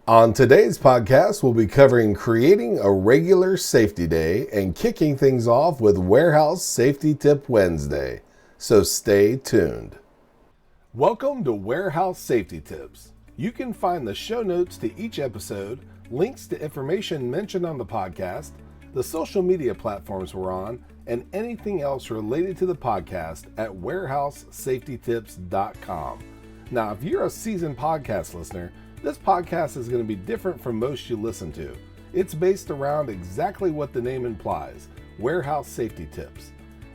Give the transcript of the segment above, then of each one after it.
On today's podcast, we'll be covering creating a regular safety day and kicking things off with Warehouse Safety Tip Wednesday. So stay tuned. Welcome to Warehouse Safety Tips. You can find the show notes to each episode, links to information mentioned on the podcast, the social media platforms we're on, and anything else related to the podcast at warehousesafetytips.com. Now, if you're a seasoned podcast listener, this podcast is going to be different from most you listen to. It's based around exactly what the name implies, warehouse safety tips.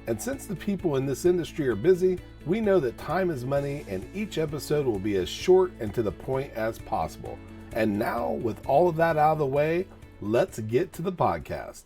And since the people in this industry are busy, we know that time is money and each episode will be as short and to the point as possible. And now, with all of that out of the way, let's get to the podcast.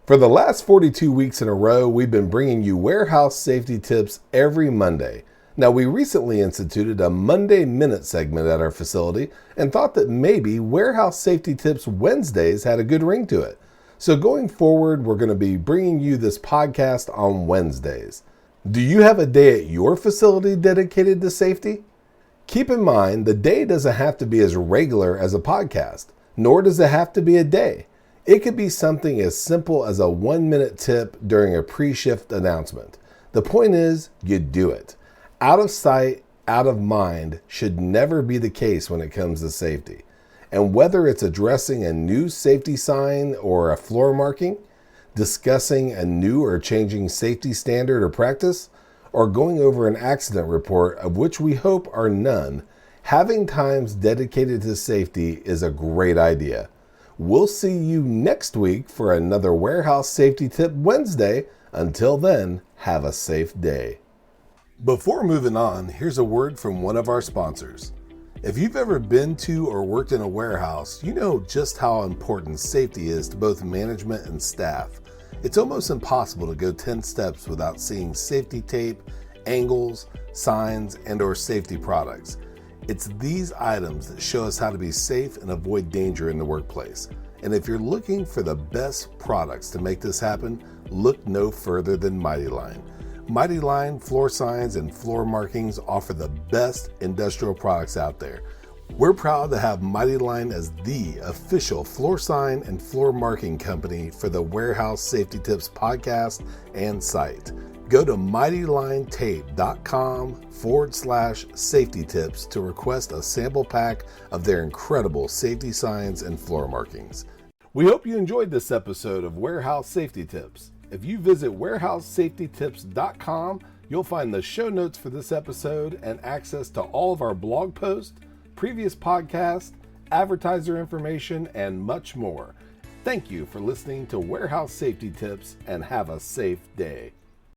For the last 42 weeks in a row, we've been bringing you warehouse safety tips every Monday. Now, we recently instituted a Monday Minute segment at our facility and thought that maybe Warehouse Safety Tips Wednesdays had a good ring to it. So going forward, we're going to be bringing you this podcast on Wednesdays. Do you have a day at your facility dedicated to safety? Keep in mind, the day doesn't have to be as regular as a podcast, nor does it have to be a day. It could be something as simple as a 1-minute tip during a pre-shift announcement. The point is, you do it. Out of sight, out of mind should never be the case when it comes to safety. And whether it's addressing a new safety sign or a floor marking, discussing a new or changing safety standard or practice, or going over an accident report, of which we hope are none, having times dedicated to safety is a great idea. We'll see you next week for another Warehouse Safety Tip Wednesday. Until then, have a safe day. Before moving on, here's a word from one of our sponsors. If you've ever been to or worked in a warehouse, you know just how important safety is to both management and staff. It's almost impossible to go 10 steps without seeing safety tape, angles, signs, and/or safety products. It's these items that show us how to be safe and avoid danger in the workplace. And if you're looking for the best products to make this happen, look no further than Mighty Line. Mighty Line floor signs and floor markings offer the best industrial products out there. We're proud to have Mighty Line as the official floor sign and floor marking company for the Warehouse Safety Tips podcast and site. Go to mightylinetape.com/safety tips to request a sample pack of their incredible safety signs and floor markings. We hope you enjoyed this episode of Warehouse Safety Tips. If you visit warehousesafetytips.com, you'll find the show notes for this episode and access to all of our blog posts, previous podcasts, advertiser information, and much more. Thank you for listening to Warehouse Safety Tips and have a safe day.